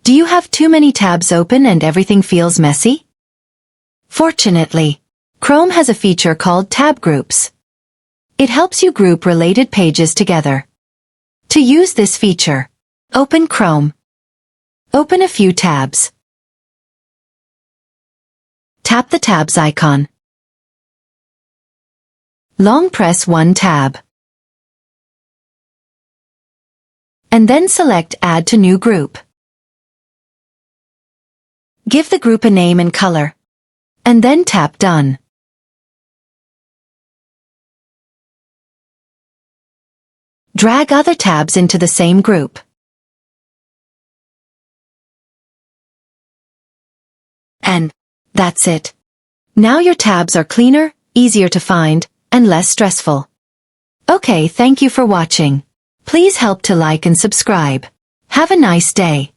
Do you have too many tabs open and everything feels messy? Fortunately, Chrome has a feature called Tab Groups. It helps you group related pages together. To use this feature, open Chrome. Open a few tabs. Tap the tabs icon. Long press one tab. And then select Add to New Group. Give the group a name and color. And then tap Done. Drag other tabs into the same group. And that's it. Now your tabs are cleaner, easier to find, and less stressful. Okay, thank you for watching. Please help to like and subscribe. Have a nice day.